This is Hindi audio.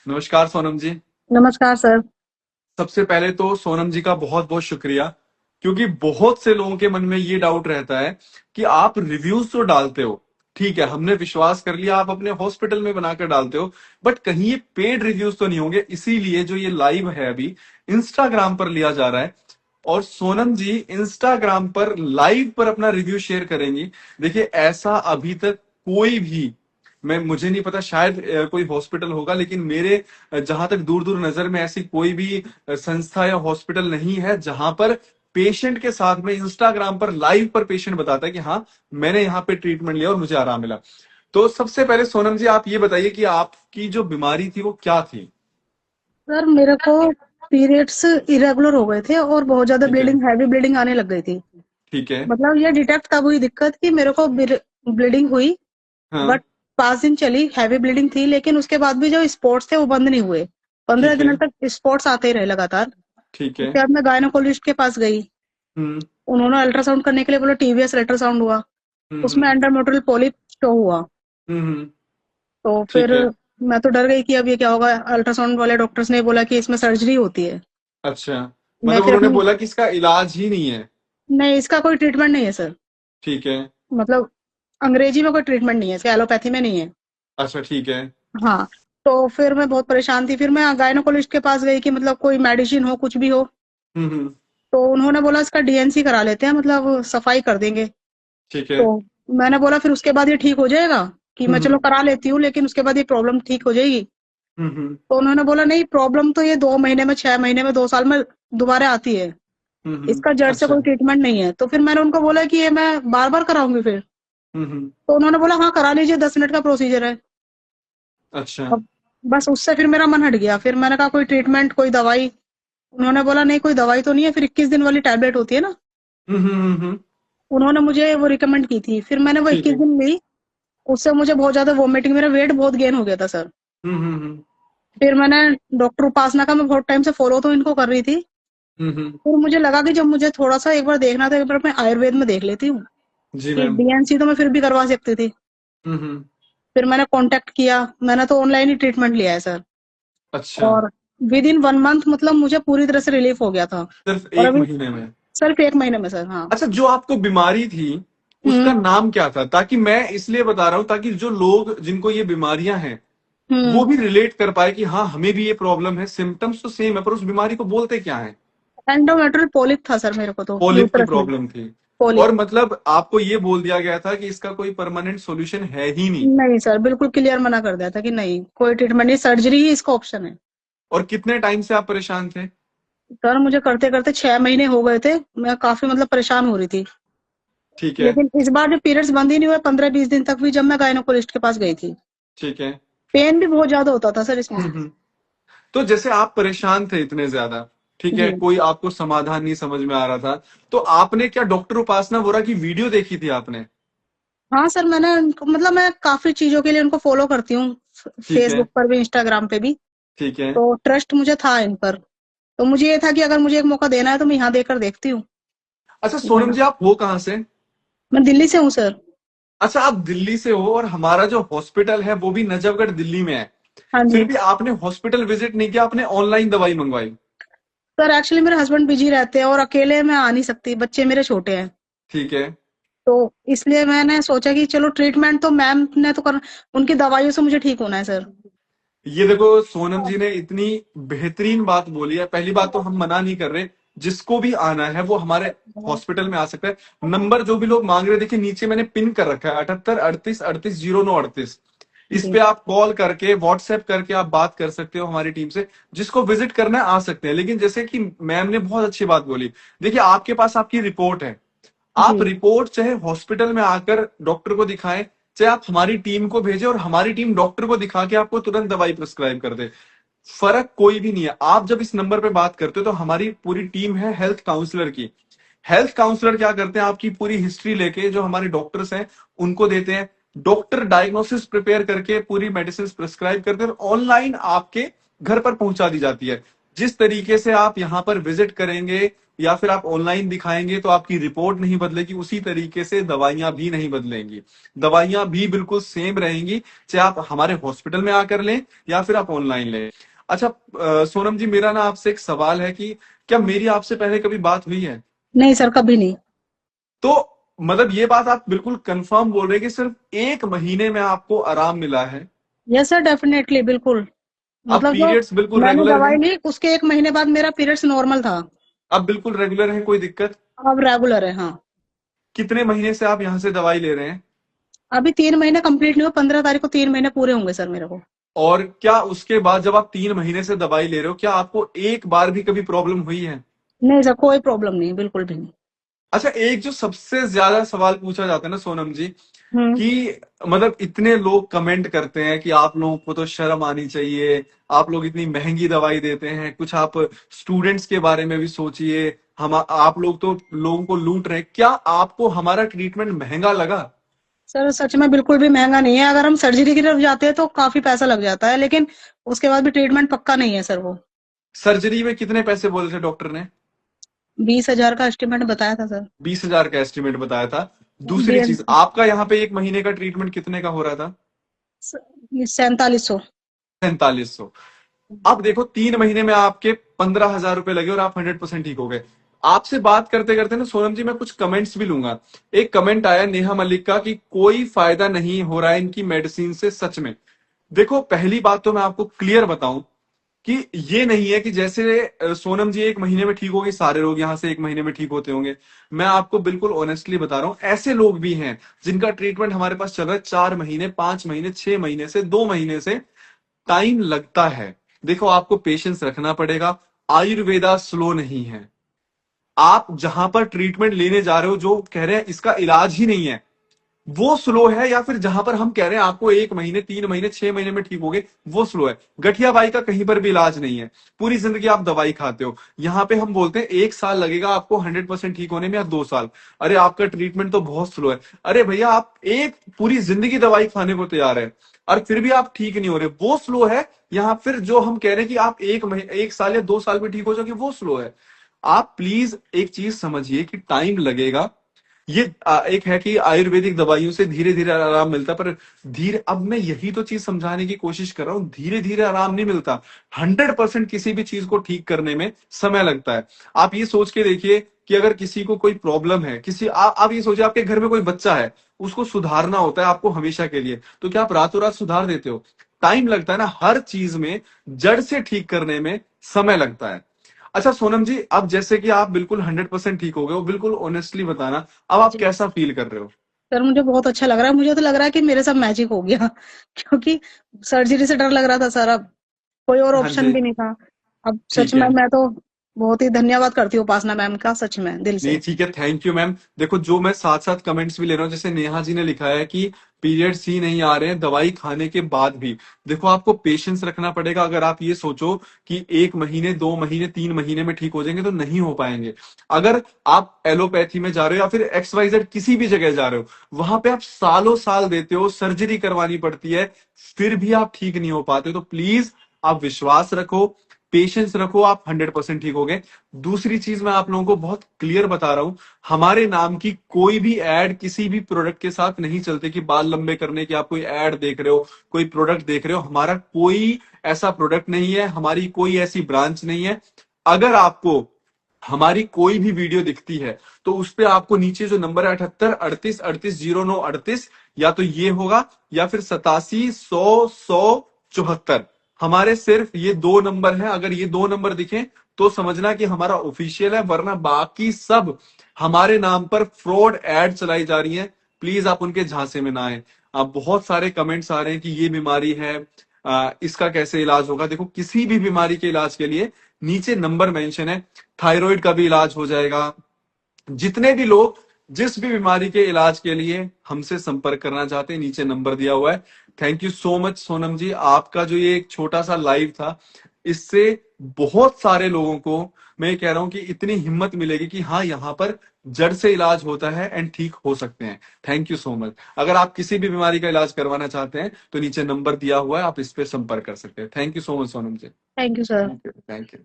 नमस्कार सोनम जी। नमस्कार सर। सबसे पहले तो सोनम जी का बहुत बहुत शुक्रिया, क्योंकि बहुत से लोगों के मन में ये डाउट रहता है कि आप रिव्यूज तो डालते हो, ठीक है, हमने विश्वास कर लिया आप अपने हॉस्पिटल में बनाकर डालते हो, बट कहीं ये पेड रिव्यूज तो नहीं होंगे, इसीलिए जो ये लाइव है अभी इंस्टाग्राम पर लिया जा रहा है। और सोनम जी इंस्टाग्राम पर लाइव पर अपना रिव्यू शेयर करेंगी। देखिए, ऐसा अभी तक कोई भी, मैं मुझे नहीं पता, शायद कोई हॉस्पिटल होगा, लेकिन मेरे जहां तक दूर दूर नजर में ऐसी कोई भी संस्था या हॉस्पिटल नहीं है जहां पर पेशेंट के साथ में इंस्टाग्राम पर लाइव पर पेशेंट बताता है कि हाँ, मैंने यहाँ पे ट्रीटमेंट लिया और मुझे आराम मिला। तो सबसे पहले सोनम जी आप ये बताइए कि आपकी जो बीमारी थी वो क्या थी। सर मेरे को पीरियड्स इरेगुलर हो गए थे और बहुत ज्यादा ठीक है। ब्लीडिंग, हैवी ब्लीडिंग आने लग गई थी। ठीक है। मतलब ये डिटेक्ट तब हुई दिक्कत कि मेरे को ब्लीडिंग हुई। हाँ। बट 5 दिन चली, हैवी ब्लीडिंग थी, लेकिन उसके बाद भी जो स्पॉट्स थे वो बंद नहीं हुए। 15 दिनों ठीक है। तक स्पॉट्स आते ही रहे लगातार। ठीक है। उसके बाद मैं गायनोकोलॉजिस्ट के पास गई। हम्म। उन्होंने अल्ट्रासाउंड करने के लिए बोला, टीवीएस अल्ट्रासाउंड हुआ। उसमें हम्म। एंडोमेट्रियल पॉलिप शो हुआ। हम्म। तो फिर ठीक है। मैं तो डर गई कि अब ये क्या होगा। अल्ट्रासाउंड वाले डॉक्टर्स ने बोला कि इसमें सर्जरी होती है। अच्छा, मैं मतलब फिर उन्होंने अपनी, बोला कि इसका इलाज ही नहीं है। नहीं इसका कोई ट्रीटमेंट नहीं है सर। ठीक है। मतलब अंग्रेजी में कोई ट्रीटमेंट नहीं है इसका, एलोपैथी में नहीं है। अच्छा। ठीक है। हाँ। तो फिर मैं बहुत परेशान थी, फिर मैं गायनोकोलॉजिस्ट के पास गई कि मतलब कोई मेडिसिन हो, कुछ भी हो। हम्म। तो उन्होंने बोला इसका डीएनसी करा लेते हैं, मतलब सफाई कर देंगे। ठीक है। तो मैंने बोला फिर उसके बाद ये ठीक हो जाएगा, कि मैं चलो हम्म। करा लेती हूँ, लेकिन उसके बाद ये प्रॉब्लम ठीक हो जाएगी। हम्म। तो उन्होंने बोला नहीं, प्रॉब्लम तो ये 2 महीने में, 6 महीने में, 2 साल में दोबारा आती है। इसका जड़ से अच्छा। कोई ट्रीटमेंट नहीं है। तो फिर मैंने उनको बोला कि ये मैं बार बार कराऊंगी फिर। हम्म। तो उन्होंने बोला हाँ करा लीजिए, 10 मिनट का प्रोसीजर है। अच्छा। अब बस उससे फिर मेरा मन हट गया। फिर मैंने कहा कोई ट्रीटमेंट, कोई दवाई। उन्होंने बोला नहीं कोई दवाई तो नहीं है। फिर 21 दिन वाली टैबलेट होती है ना, हम्म। उन्होंने मुझे वो रिकमेंड की थी। फिर मैंने वो ठीक 21 है। दिन ली। उससे मुझे बहुत ज्यादा वॉमिटिंग, मेरा वेट बहुत गेन हो गया था सर। हम्म। फिर मैंने डॉक्टर उपासना का मैं बहुत टाइम से फॉलो तो इनको कर रही थी। हम्म। फिर मुझे लगा कि जब मुझे थोड़ा सा एक बार देखना था, एक बार मैं आयुर्वेद में देख लेती हूँ, जी कि मैम। डीएनसी तो मैं फिर भी करवा सकती थी। हम्म। फिर मैंने कांटेक्ट किया। मैंने तो ऑनलाइन ही ट्रीटमेंट लिया है सर। अच्छा। और विद इन 1 मंथ मतलब मुझे पूरी तरह से रिलीफ हो गया था। सिर्फ और एक अभी महीने में? सिर्फ 1 महीने में सर। हाँ। अच्छा, जो आपको बीमारी थी उसका हम्म। नाम क्या था? ताकि मैं इसलिए बता रहा हूं ताकि जो लोग जिनको ये बीमारियां हैं वो हम्म। भी रिलेट कर पाए कि हाँ, हमें भी ये प्रॉब्लम है, सिम्टम्स तो सेम है पर उस बीमारी को बोलते क्या है। एंडोमेट्रियल पोलिप था सर मेरे को तो, पॉलिप की यूट्रस में। प्रॉब्लम थी। पोलिप। और मतलब आपको ये बोल दिया गया था कि इसका कोई परमानेंट सॉल्यूशन है ही नहीं। नहीं सर, बिल्कुल क्लियर मना कर दिया था कि नहीं कोई ट्रीटमेंट नहीं, सर्जरी ही इसका ऑप्शन है। और कितने टाइम से आप परेशान थे? सर मुझे करते करते 6 महीने हो गए थे। मैं काफी मतलब परेशान हो रही थी। ठीक है। लेकिन इस बार जो पीरियड्स बंद ही नहीं हुए 15-20 दिन तक भी, जब मैं गायनोकोलिस्ट के पास गई थी। ठीक है। पेन भी बहुत ज्यादा होता था सर इसमें। हम्म। तो जैसे आप परेशान थे इतने ज्यादा, ठीक है, जी। कोई आपको समाधान नहीं समझ में आ रहा था, तो आपने क्या डॉक्टर उपासना वोरा की वीडियो देखी थी आपने? हाँ सर, मतलब मैं काफी चीजों के लिए उनको फॉलो करती हूँ, ठीक है। फेसबुक पर भी, इंस्टाग्राम पे भी। ठीक है। तो ट्रस्ट मुझे था इन पर। तो मुझे ये था कि अगर मुझे एक मौका देना है तो मैं यहाँ देकर देखती हूँ। अच्छा सोनम जी, आप हो कहाँ से? मैं दिल्ली से हूँ सर। अच्छा, आप दिल्ली से हो और हमारा जो हॉस्पिटल है वो भी नजफगढ़ दिल्ली में है। हाँ फिर जी। भी आपने हॉस्पिटल विजिट नहीं किया, आपने ऑनलाइन दवाई मंगवाई। सर एक्चुअली मेरे हस्बैंड बिजी रहते हैं और अकेले मैं आ नहीं सकती, बच्चे मेरे छोटे हैं। ठीक है। तो इसलिए मैंने सोचा कि चलो ट्रीटमेंट तो मैम ने तो कर, उनकी दवाइयों से मुझे ठीक होना है सर। ये देखो, सोनम जी ने इतनी बेहतरीन बात बोली है। पहली बात तो हम मना नहीं कर रहे, जिसको भी आना है वो हमारे हॉस्पिटल में आ सकता है। नंबर जो भी लोग मांग रहे हैं, देखिए नीचे मैंने पिन कर रखा है, 78 38 38 09 38। इस जी। पे आप कॉल करके, व्हाट्सएप करके आप बात कर सकते हो हमारी टीम से। जिसको विजिट करना है आ सकते हैं, लेकिन जैसे कि मैम ने बहुत अच्छी बात बोली, देखिए आपके पास आपकी रिपोर्ट है, आप जी। रिपोर्ट चाहे हॉस्पिटल में आकर डॉक्टर को दिखाएं, चाहे आप हमारी टीम को भेजें और हमारी टीम डॉक्टर को दिखा के आपको तुरंत दवाई प्रिस्क्राइब कर दे। फर्क कोई भी नहीं है। आप जब इस नंबर पे बात करते हो तो हमारी पूरी टीम है हेल्थ काउंसलर की। हेल्थ काउंसलर क्या करते हैं, आपकी पूरी हिस्ट्री लेके जो हमारे डॉक्टर्स हैं उनको देते हैं। डॉक्टर डायग्नोसिस प्रिपेयर करके पूरी मेडिसिन प्रिस्क्राइब करते हैं और ऑनलाइन आपके घर पर पहुंचा दी जाती है। जिस तरीके से आप यहाँ पर विजिट करेंगे या फिर आप ऑनलाइन दिखाएंगे तो आपकी रिपोर्ट नहीं बदलेगी, उसी तरीके से दवाइयां भी नहीं बदलेंगी। दवाइयां भी बिल्कुल सेम रहेंगी, चाहे आप हमारे हॉस्पिटल में आकर लें या फिर आप ऑनलाइन लें। अच्छा सोनम जी, मेरा ना आपसे एक सवाल है कि क्या मेरी आपसे पहले कभी बात हुई है? नहीं सर, कभी नहीं। तो मतलब ये बात आप बिल्कुल कंफर्म बोल रहे हैं कि सिर्फ 1 महीने में आपको आराम मिला है? यस सर, डेफिनेटली, बिल्कुल। अब मतलब जो पीरियड्स बिल्कुल मैंने रेगुलर दवाई हैं? ली उसके 1 महीने बाद मेरा पीरियड्स नॉर्मल था। अब बिल्कुल रेगुलर है, कोई दिक्कत? अब रेगुलर है, हाँ। कितने महीने से आप यहाँ से दवाई ले रहे हैं? अभी 3 महीने कंप्लीट नहीं हुए, 15 तारीख को 3 महीने पूरे होंगे सर मेरे को। और क्या उसके बाद जब आप 3 महीने से दवाई ले रहे हो, क्या आपको एक बार भी कभी प्रॉब्लम हुई है? नहीं सर, कोई प्रॉब्लम नहीं, बिल्कुल भी नहीं। अच्छा, एक जो सबसे ज्यादा सवाल पूछा जाता है ना सोनम जी, हम्म। कि मतलब इतने लोग कमेंट करते हैं कि आप लोगों को तो शर्म आनी चाहिए, आप लोग इतनी महंगी दवाई देते हैं, कुछ आप स्टूडेंट्स के बारे में भी सोचिए, हम आप लोग तो लोगों को लूट रहे हैं। क्या आपको हमारा ट्रीटमेंट महंगा लगा? सर सच में बिल्कुल भी महंगा नहीं है। अगर हम सर्जरी की तरफ जाते हैं तो काफी पैसा लग जाता है, लेकिन उसके बाद भी ट्रीटमेंट पक्का नहीं है सर वो। सर्जरी में कितने पैसे बोले थे डॉक्टर ने? 20,000 का एस्टिमेट बताया था सर। 20,000 का एस्टिमेट बताया था। दूसरी डेढ़ चीज, आपका यहाँ पे 1 महीने का ट्रीटमेंट कितने का हो रहा था? 4700। 4500। अब देखो, 3 महीने में आपके 15,000 रुपए लगे और आप 100% ठीक हो गए। आपसे बात करते करते ना सोनम जी, मैं कुछ कमेंट्स भी लूंगा। एक कमेंट आया नेहा मलिक का कि कोई फायदा नहीं हो रहा है इनकी मेडिसिन से, सच में। देखो, पहली बात तो मैं आपको क्लियर बताऊं कि ये नहीं है कि जैसे सोनम जी 1 महीने में ठीक होगी, सारे लोग यहां से 1 महीने में ठीक होते होंगे। मैं आपको बिल्कुल ऑनेस्टली बता रहा हूं, ऐसे लोग भी हैं जिनका ट्रीटमेंट हमारे पास चल रहा है 4 महीने, 5 महीने, 6 महीने से, 2 महीने से। टाइम लगता है। देखो, आपको पेशेंस रखना पड़ेगा। आयुर्वेदा स्लो नहीं है। आप जहां पर ट्रीटमेंट लेने जा रहे हो, जो कह रहे हैं इसका इलाज ही नहीं है, वो स्लो है। या फिर जहां पर हम कह रहे हैं आपको 1 महीने, 3 महीने, 6 महीने में ठीक हो गए, वो स्लो है। गठिया बाई का कहीं पर भी इलाज नहीं है। पूरी जिंदगी आप दवाई खाते हो। यहां पे हम बोलते हैं 1 साल लगेगा आपको 100% ठीक होने में, या 2 साल। अरे आपका ट्रीटमेंट तो बहुत स्लो है। अरे भैया, आप एक पूरी जिंदगी दवाई खाने को तैयार है और फिर भी आप ठीक नहीं हो रहे, वो स्लो है। यहाँ फिर जो हम कह रहे हैं कि आप 1 साल या 2 साल में ठीक हो जाओगे, वो स्लो है। आप प्लीज एक चीज समझिए कि टाइम लगेगा। ये एक है कि आयुर्वेदिक दवाइयों से धीरे धीरे आराम मिलता है, पर धीरे, अब मैं यही तो चीज समझाने की कोशिश कर रहा हूं, धीरे धीरे आराम नहीं मिलता। 100% किसी भी चीज को ठीक करने में समय लगता है। आप ये सोच के देखिए कि अगर किसी को कोई प्रॉब्लम है, आप ये सोचिए आपके घर में कोई बच्चा है, उसको सुधारना होता है आपको हमेशा के लिए, तो क्या आप रातों रात सुधार देते हो? टाइम लगता है ना, हर चीज में जड़ से ठीक करने में समय लगता है। अच्छा सोनम जी, अब जैसे कि आप बिल्कुल 100% ठीक हो गए हो, बिल्कुल ऑनेस्टली बताना, अब आप जी कैसा फील कर रहे हो? सर, मुझे बहुत अच्छा लग रहा है। मुझे तो लग रहा है कि मेरे साथ मैजिक हो गया क्योंकि सर्जरी से डर लग रहा था सर। अब कोई और हाँ ऑप्शन जी। भी नहीं था। अब सच ठीक में है। मैं तो बहुत ही धन्यवाद करती हूँ उपासना मैम का, सच में दिल नहीं से। ठीक है, थैंक यू मैम। देखो, जो मैं साथ साथ कमेंट्स भी ले रहा हूँ, जैसे नेहा जी ने लिखा है कि पीरियड्स ही नहीं आ रहे हैं दवाई खाने के बाद भी। देखो, आपको पेशेंस रखना पड़ेगा। अगर आप ये सोचो कि 1 महीने, 2 महीने, 3 महीने में ठीक हो जाएंगे, तो नहीं हो पाएंगे। अगर आप एलोपैथी में जा रहे हो या फिर XYZ किसी भी जगह जा रहे हो, वहां पे आप सालों साल देते हो, सर्जरी करवानी पड़ती है, फिर भी आप ठीक नहीं हो पाते। तो प्लीज आप विश्वास रखो, पेशेंस रखो, आप 100% ठीक हो गए। दूसरी चीज मैं आप लोगों को बहुत क्लियर बता रहा हूं, हमारे नाम की कोई भी एड किसी भी प्रोडक्ट के साथ नहीं चलते कि बाल लंबे करने की आप कोई एड देख रहे हो, कोई प्रोडक्ट देख रहे हो। हमारा कोई ऐसा प्रोडक्ट नहीं है, हमारी कोई ऐसी ब्रांच नहीं है। अगर आपको हमारी कोई भी वीडियो दिखती है, तो उस पे आपको नीचे जो नंबर है 78 38 38 09 38, या तो ये होगा या फिर 87 100 100 74। हमारे सिर्फ ये 2 नंबर हैं। अगर ये 2 नंबर दिखे तो समझना कि हमारा ऑफिशियल है, वरना बाकी सब हमारे नाम पर फ्रॉड एड चलाई जा रही हैं। प्लीज आप उनके झांसे में ना आए। आप, बहुत सारे कमेंट्स आ रहे हैं कि ये बीमारी है, इसका कैसे इलाज होगा। देखो, किसी भी बीमारी के इलाज के लिए नीचे नंबर मेंशन है। थायराइड का भी इलाज हो जाएगा। जितने भी लोग जिस भी बीमारी के इलाज के लिए हमसे संपर्क करना चाहते हैं, नीचे नंबर दिया हुआ है। Thank you so much Sonam ji, आपका जो ये एक छोटा सा लाइव था, इससे बहुत सारे लोगों को मैं कह रहा हूं कि इतनी हिम्मत मिलेगी कि हाँ, यहाँ पर जड़ से इलाज होता है एंड ठीक हो सकते हैं। Thank you so much. अगर आप किसी भी बीमारी का इलाज करवाना चाहते हैं तो नीचे नंबर दिया हुआ है, आप इस पे संपर्क कर सकते हैं। Thank you so much Sonam ji. Thank you sir. Thank you, thank you.